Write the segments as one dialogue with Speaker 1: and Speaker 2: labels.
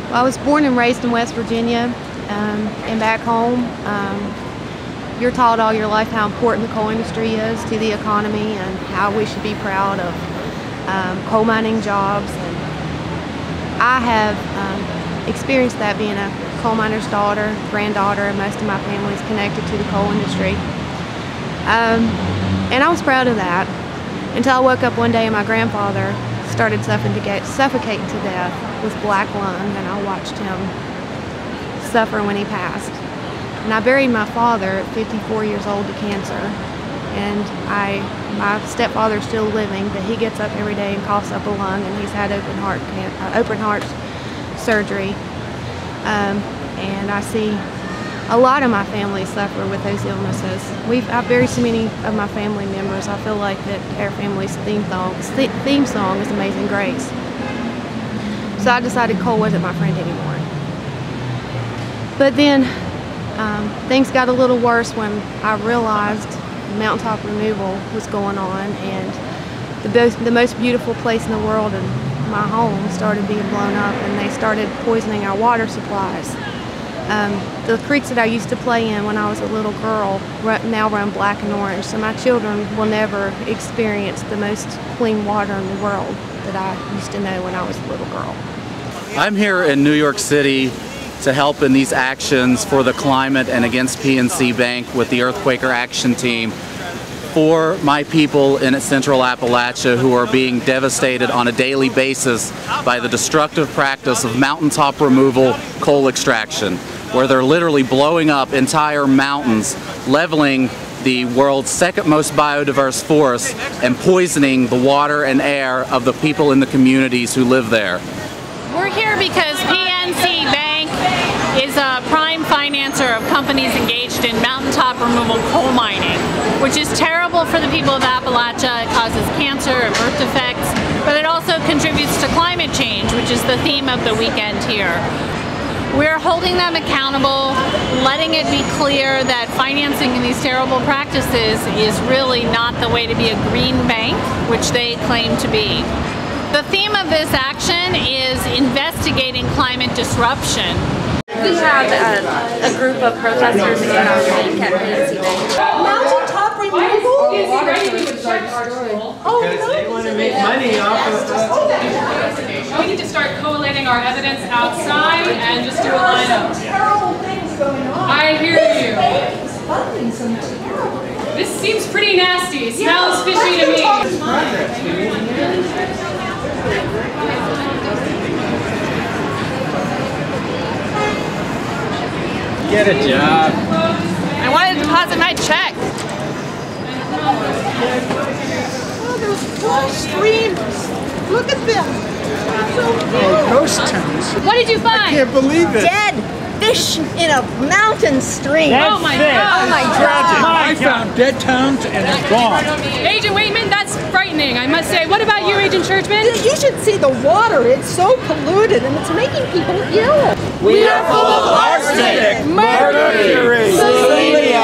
Speaker 1: Well, I was born and raised in West Virginia, and back home, you're taught all your life how important the coal industry is to the economy and how we should be proud of coal mining jobs. And I have experienced that being a coal miner's daughter, granddaughter, and most of my family is connected to the coal industry. And I was proud of that until I woke up one day and my grandfather started suffocating to death with black lung, and I watched him suffer when he passed. And I buried my father at 54 years old to cancer, and my stepfather's still living, but he gets up every day and coughs up a lung, and he's had open heart surgery. And I see a lot of my family suffer with those illnesses. I've buried so many of my family members. I feel like that our family's theme song is Amazing Grace. So I decided coal wasn't my friend anymore. But then things got a little worse when I realized mountaintop removal was going on, and the most beautiful place in the world and my home started being blown up, and they started poisoning our water supplies. The creeks that I used to play in when I was a little girl now run black and orange, so my children will never experience the most clean water in the world that I used to know when I was a little girl.
Speaker 2: I'm here in New York City to help in these actions for the climate and against PNC Bank with the Quaker Action Team for my people in Central Appalachia who are being devastated on a daily basis by the destructive practice of mountaintop removal coal extraction, where they're literally blowing up entire mountains, leveling the world's second most biodiverse forest, and poisoning the water and air of the people in the communities who live there.
Speaker 3: We're here because PNC Bank is a prime financer of companies engaged in mountaintop removal coal mining, which is terrible for the people of Appalachia. It causes cancer and birth defects, but it also contributes to climate change, which is the theme of the weekend here. We're holding them accountable, letting it be clear that financing these terrible practices is really not the way to be a green bank, which they claim to be. The theme of this action is investigating climate disruption.
Speaker 4: We have a group of protesters in our bank at PNC Bank.
Speaker 5: Mountaintop removal?
Speaker 6: Because they want to make money off of us.
Speaker 7: We need to start collating our evidence outside and just do a lineup.
Speaker 5: Terrible things going on.
Speaker 7: I hear you. This seems pretty nasty. Smells fishy to me.
Speaker 6: Get a job.
Speaker 3: I want to deposit my check.
Speaker 5: Oh, there's full streams. Look at them.
Speaker 6: Oh, ghost towns.
Speaker 3: What did you find?
Speaker 6: I can't believe it.
Speaker 5: Dead fish in a mountain stream.
Speaker 3: Oh my God.
Speaker 5: Oh my God.
Speaker 6: I found dead towns and it's gone.
Speaker 7: Agent Waitman, that's frightening, I must say. What about you, Agent Churchman?
Speaker 5: You should see the water. It's so polluted and it's making people ill.
Speaker 6: We are full of arsenic, mercury, selenium,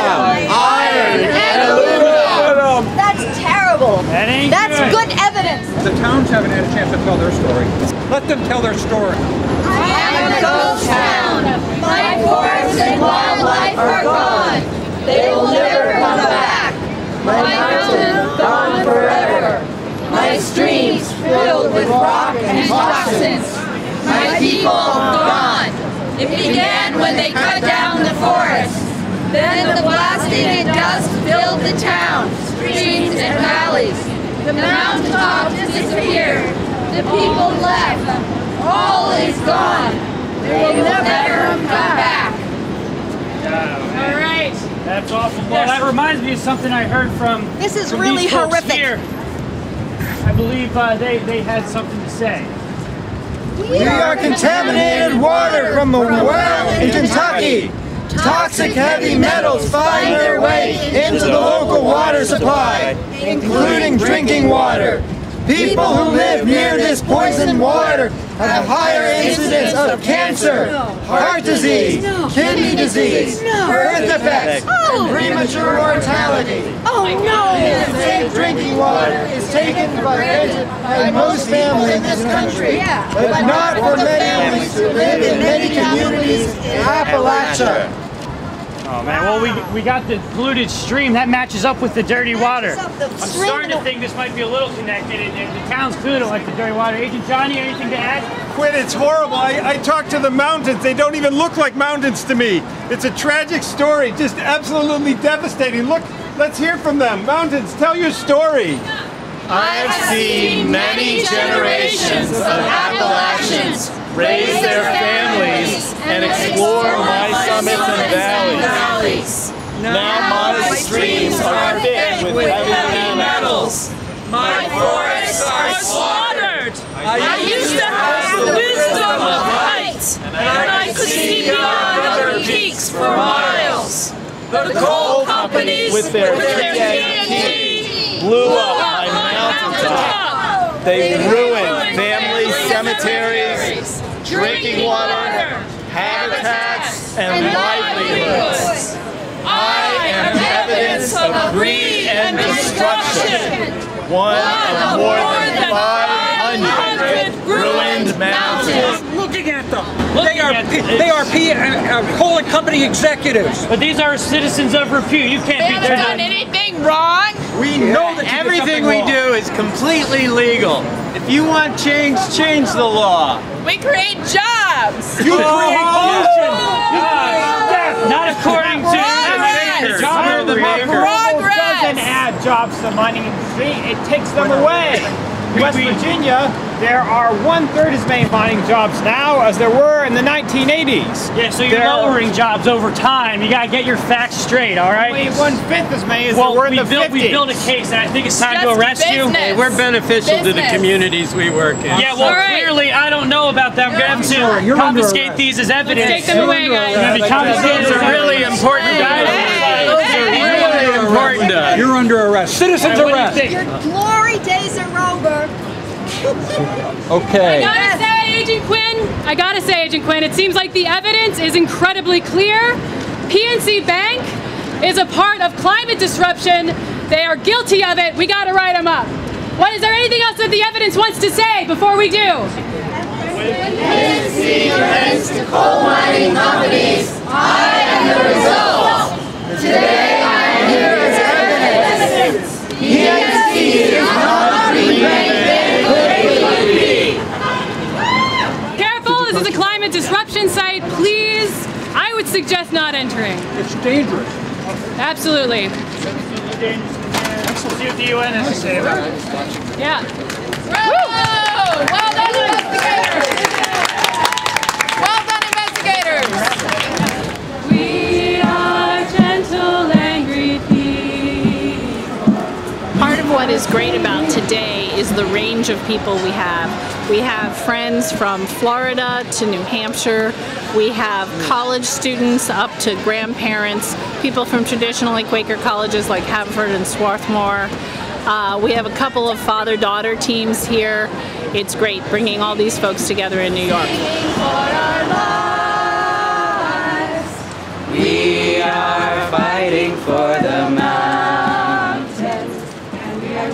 Speaker 6: iron, and aluminum.
Speaker 5: That's terrible.
Speaker 6: That ain't
Speaker 5: That's good evidence.
Speaker 6: The towns haven't had a chance to tell their story. Let them tell their story.
Speaker 5: I am a ghost town. My forests and wildlife are gone. They will never come back. My mountains gone forever. My streams filled with rock and toxins. My people gone. It began when they cut down the forest. Then the blasting and dust filled the town, streams and valleys. The mountaintop disappeared. The people left. All is gone. They will never come back.
Speaker 7: All right.
Speaker 8: That's awful. Well, that reminds me of something I heard from
Speaker 5: This is
Speaker 8: from
Speaker 5: really
Speaker 8: these folks
Speaker 5: horrific.
Speaker 8: here. I believe they had something to say.
Speaker 6: We are contaminated water from the well in Kentucky. Toxic heavy metals find their way into the local water supply, including drinking water. People who live near this poisoned water have higher incidence of cancer, heart disease, kidney disease, birth defects, and premature mortality.
Speaker 5: Oh no!
Speaker 6: Safe drinking water is taken taken for granted by most families in this country, but not for many who live in many communities in Appalachia.
Speaker 8: Oh man, well we got the polluted stream, that matches up with the dirty water. I'm starting to think this might be a little connected, and the town's clear to like the dirty water. Agent Johnny, anything to add?
Speaker 9: Quit, it's horrible. I talked to the mountains. They don't even look like mountains to me. It's a tragic story, just absolutely devastating. Look, let's hear from them. Mountains, tell your story.
Speaker 10: I have seen many generations of Appalachians raise their families and explore my summits and valleys. Now my streams are fit with heavy metals. My forests are slaughtered. I used to have the wisdom of height, and I could see beyond other peaks for miles. The coal companies with their PNC blew up my mountaintop. They ruined family cemeteries, drinking water, habitats, and livelihoods. I am evidence of greed and destruction. One of more than 500 ruined mountains.
Speaker 11: Looking at them. They are coal company executives.
Speaker 8: But these are citizens of repute. You can't be
Speaker 10: done anything wrong.
Speaker 11: We know that
Speaker 12: everything we do is completely legal. If you want change, change the law.
Speaker 10: We create jobs.
Speaker 8: You create pollution. Not according to
Speaker 11: the
Speaker 10: progress.
Speaker 11: Doesn't add jobs to mining industry. It takes them away. In West Virginia, there are 1/3 as many mining jobs now as there were in the 1980s.
Speaker 8: Yeah, so you're lowering jobs over time. You gotta get your facts straight, all right?
Speaker 11: Only 1/5 as many as there were in the 50s.
Speaker 8: We built a case, and I think it's time to arrest you.
Speaker 12: Hey, we're beneficial to the communities we work in.
Speaker 8: Yeah, well, clearly, I don't know about that. I'm gonna have to confiscate these as evidence.
Speaker 3: Let's take them away, guys.
Speaker 12: Those are really important guys. Those are really important.
Speaker 11: You're under arrest. Citizens arrest.
Speaker 5: Your glory days are over.
Speaker 12: Okay.
Speaker 3: I gotta say, Agent Quinn, it seems like the evidence is incredibly clear. PNC Bank is a part of climate disruption. They are guilty of it. We gotta write them up. Is there anything else that the evidence wants to say before we do?
Speaker 5: PNC lends to coal mining companies. I am the result. Today I am here as evidence. PNC is not a green bank that could be.
Speaker 3: Careful, this is a climate disruption site. Please, I would suggest not entering.
Speaker 11: It's dangerous.
Speaker 3: Absolutely.
Speaker 8: We'll see what the UN has to say about it.
Speaker 3: Yeah.
Speaker 10: Whoa! Well done, investigators! Well done, investigators!
Speaker 3: We are gentle, angry people.
Speaker 13: Part of what is great about today is the range of people we have. We have friends from Florida to New Hampshire. We have college students up to grandparents, people from traditionally Quaker colleges like Haverford and Swarthmore. We have a couple of father-daughter teams here. It's great bringing all these folks together in New York.
Speaker 12: We are fighting for the mountains,
Speaker 5: And we are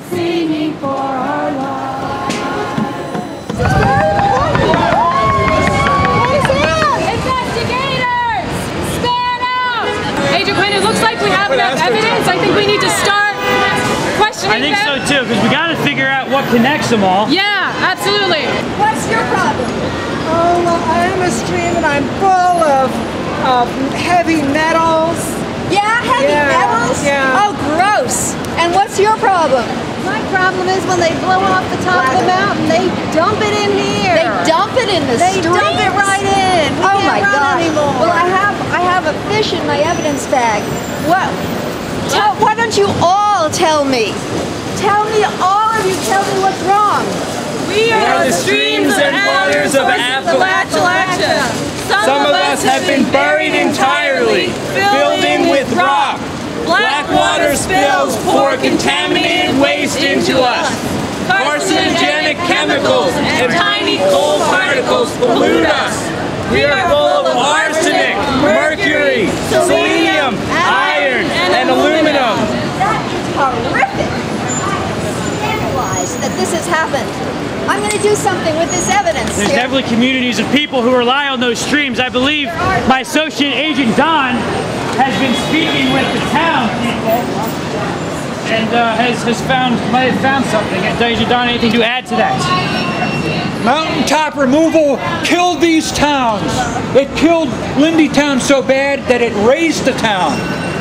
Speaker 5: singing for our lives.
Speaker 3: Investigators! Stand up! Agent Quinn, it looks like we have enough evidence. I think we need to start questioning
Speaker 8: I think
Speaker 3: them.
Speaker 8: so too, because we got to figure out what connects them all.
Speaker 3: Yeah, absolutely.
Speaker 5: What's your problem?
Speaker 14: Oh, well, I am a stream and I'm full of heavy metals.
Speaker 5: Yeah, heavy metals?
Speaker 14: Yeah.
Speaker 5: Oh, gross. And what's your problem?
Speaker 14: My problem is when they blow off the top of the mountain, they dump it in here.
Speaker 5: They dump it in the streets?
Speaker 14: They dump it right in. We
Speaker 5: Oh
Speaker 14: can't
Speaker 5: my
Speaker 14: run
Speaker 5: God.
Speaker 14: anymore.
Speaker 5: Well, I have a fish in my evidence bag. Why don't you all tell me? Tell me, all of you, tell me what's wrong.
Speaker 10: We are the streams and waters of Appalachia.
Speaker 12: Some of us have been buried entirely, filled in with rock. Black water spills pour contaminated waste into us. Carcinogenic chemicals and tiny coal particles pollute us. We are full of arsenic, mercury, selenium, iron, and aluminum.
Speaker 5: That is horrific. do something with this evidence.
Speaker 8: There's definitely communities of people who rely on those streams. I believe my associate agent Don has been speaking with the town people and might have found something. Agent Don, anything to add to that?
Speaker 15: Mountaintop removal killed these towns. It killed Lindy Town so bad that it raised the town.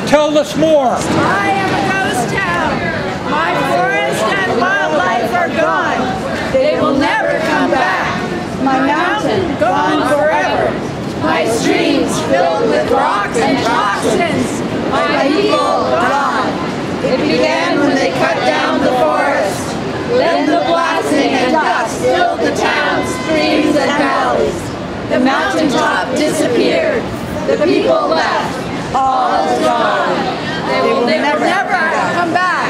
Speaker 15: Tell us more.
Speaker 5: I am a ghost town. My forest and wildlife are gone. They will never come back. My mountain gone forever. My streams filled with rocks and toxins. My people gone. It began when they cut down the forest. Then the blasting and dust filled the town's streams and valleys. The mountaintop disappeared. The people left. All is gone. They will never come back.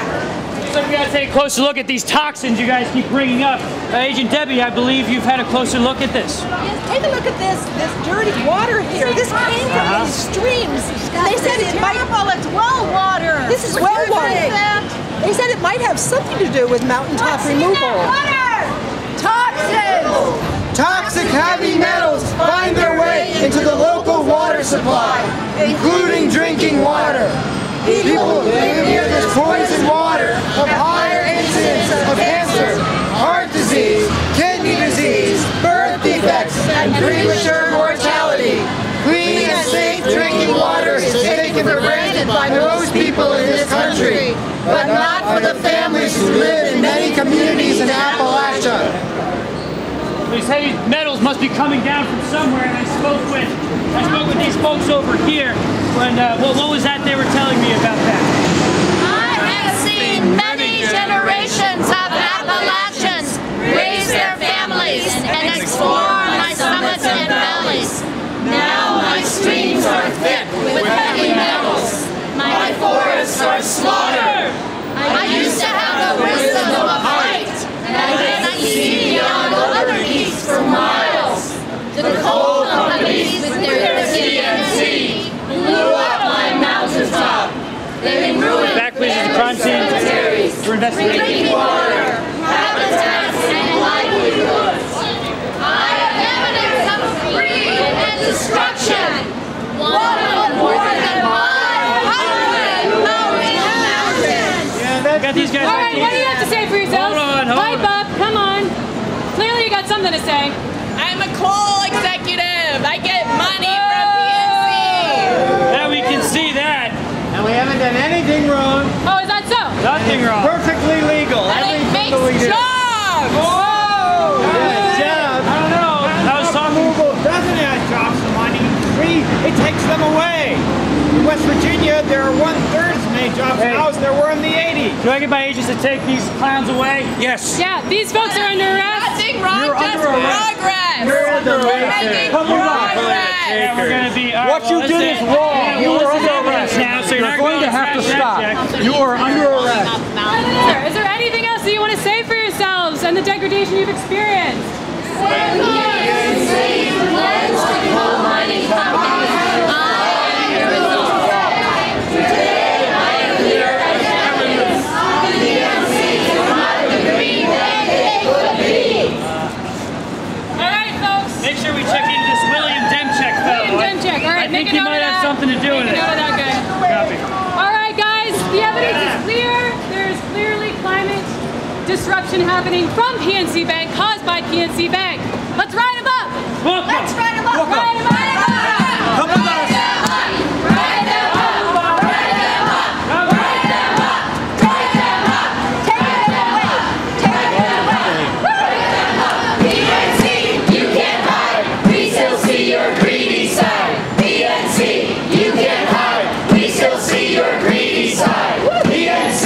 Speaker 8: So we got to take a closer look at these toxins you guys keep bringing up. Agent Debbie, I believe you've had a closer look at this.
Speaker 14: Yes, take a look at this dirty water here. This came from these streams. And they said it might. It's well water. This is well water. They said it might have something to do with mountaintop removal.
Speaker 6: Toxins! Toxic heavy metals find their way into the local water supply, including drinking water. People living near this poisoned water have higher incidence of cancer, heart disease, kidney disease, birth defects, and premature mortality. Clean and safe drinking water is taken for granted by most people in this country, but not for the families who live in many communities in Appalachia.
Speaker 8: These heavy metals must be coming down from somewhere, and I spoke with these folks over here. When what was that they were telling me about that?
Speaker 5: I have seen many generations of Appalachians raise their families and explore my summits and valleys. Now my streams are thick with heavy metals. My forests are slaughtered. I used to have the wisdom of height, and I could see beyond other peaks for miles. The coal companies with their PNC blew up my mountaintop. They ruined
Speaker 8: back, please, to the crime scene. We're investigating.
Speaker 5: Drinking water, habitats, and livelihoods. I have evidence of greed and destruction. One of more than 500 mountains.
Speaker 8: Got these guys.
Speaker 7: All right, what do you have to say for yourselves?
Speaker 8: Hold on.
Speaker 7: Pipe up, come on. Clearly you got something to say.
Speaker 16: I'm a coal executive. I get money from PNC.
Speaker 8: Now we can see that.
Speaker 11: And we haven't done anything wrong.
Speaker 7: Oh, is that so?
Speaker 8: Nothing wrong.
Speaker 11: Perfectly legal.
Speaker 16: And it makes jobs.
Speaker 11: Whoa!
Speaker 8: I don't know. I was talking.
Speaker 11: Doesn't add jobs and money. It takes them away. In West Virginia, there are 1/3 as many jobs now as there were in the 80s.
Speaker 8: Do I get my agents to take these clowns away?
Speaker 15: Yes.
Speaker 7: Yeah, these folks are under arrest.
Speaker 16: Nothing wrong, just progress.
Speaker 11: You're under arrest.
Speaker 16: Come on.
Speaker 8: Yeah, we're gonna be.
Speaker 15: What you did is wrong. You are under arrest
Speaker 8: now, so
Speaker 15: you're going to have to stop. You are under arrest.
Speaker 7: Is there anything else that you want to say for yourselves and the degradation you've experienced?
Speaker 5: When PNC lends to coal mining companies, I am your result. Today I am here as evidence. PNC is not the green that it could be.
Speaker 7: All right, folks.
Speaker 8: Make sure we check into this William Demchek fellow.
Speaker 7: William Demchek. All right,
Speaker 8: I think he might have something to do with it.
Speaker 7: Make a note of that guy.
Speaker 8: Copy.
Speaker 7: All right, guys. The evidence is clear. There's clearly climate disruption happening from PNC Bank, caused by PNC Bank. Let's ride them up.
Speaker 8: Welcome.
Speaker 7: Let's ride them up. Ride them up.
Speaker 15: Come with us.
Speaker 5: Ride them up. Ride them up. Ride them up. Ride them up. Take it away. Take it away. Ride them up. PNC, you can't hide. We still see your greedy side. PNC, you can't hide. We still see your greedy side. PNC,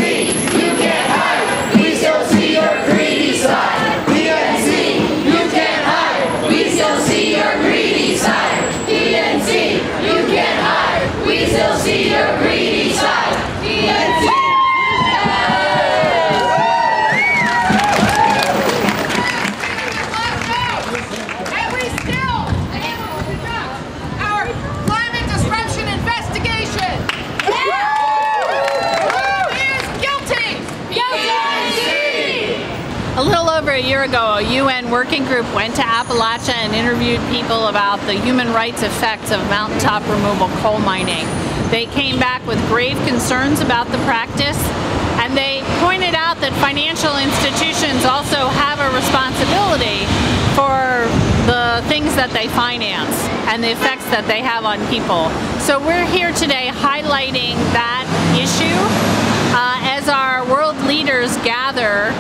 Speaker 5: you can't hide. We still see your greedy side. PNC, you can't hide. We still see your greedy side.
Speaker 3: A little over a year ago, a UN working group went to Appalachia and interviewed people about the human rights effects of mountaintop removal coal mining. They came back with grave concerns about the practice, and they pointed out that financial institutions also have a responsibility for the things that they finance and the effects that they have on people. So we're here today highlighting that issue as our world leaders gather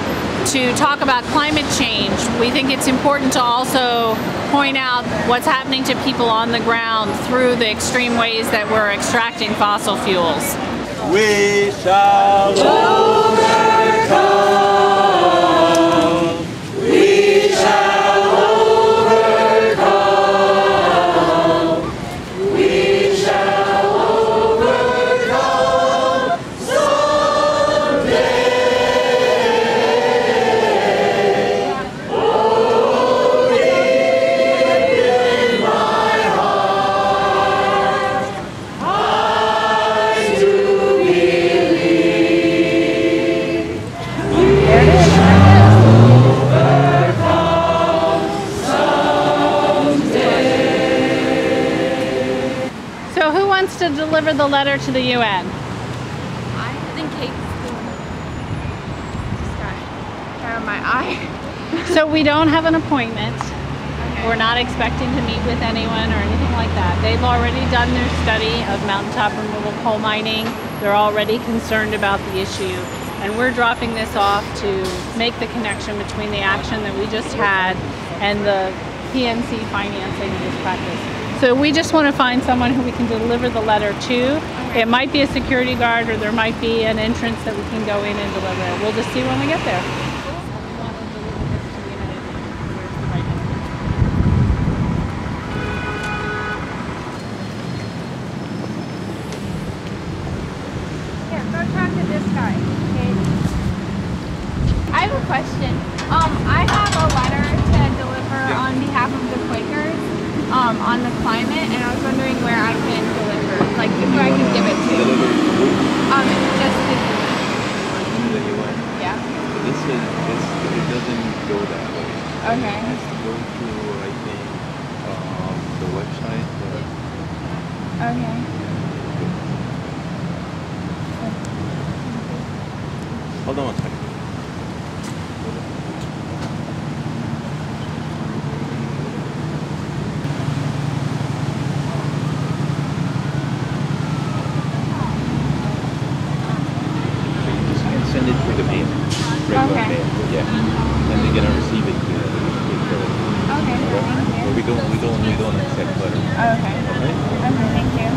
Speaker 3: to talk about climate change. We think it's important to also point out what's happening to people on the ground through the extreme ways that we're extracting fossil fuels.
Speaker 10: We shall overcome. We shall overcome. We shall overcome someday. Oh, deep in my heart, I do believe we shall overcome someday.
Speaker 3: So who wants to deliver the letter to the UN?
Speaker 4: I think Kate's just got out of my eye.
Speaker 3: So we don't have an appointment. We're not expecting to meet with anyone or anything like that. They've already done their study of mountaintop removal coal mining. They're already concerned about the issue. And we're dropping this off to make the connection between the action that we just had and the PNC financing of this practice. So we just want to find someone who we can deliver the letter to. It might be a security guard, or there might be an entrance that we can go in and deliver it. We'll just see when we get there.
Speaker 4: Here, go talk to this guy. Okay. I have a question. I have a letter to deliver on behalf of the Quakers on the climate, and I was wondering where I can deliver, like who I can give it to. Just the yeah.
Speaker 17: It doesn't go that way.
Speaker 4: Okay.
Speaker 17: It has to go through, I think, the website.
Speaker 4: Okay.
Speaker 17: Hold on one second. Send it through the mail, regular
Speaker 4: Okay.
Speaker 17: mail, yeah, and they're gonna receive it.
Speaker 4: Okay. Thank you.
Speaker 17: But we don't accept letters.
Speaker 4: Okay.
Speaker 17: Okay.
Speaker 4: Okay. Thank you.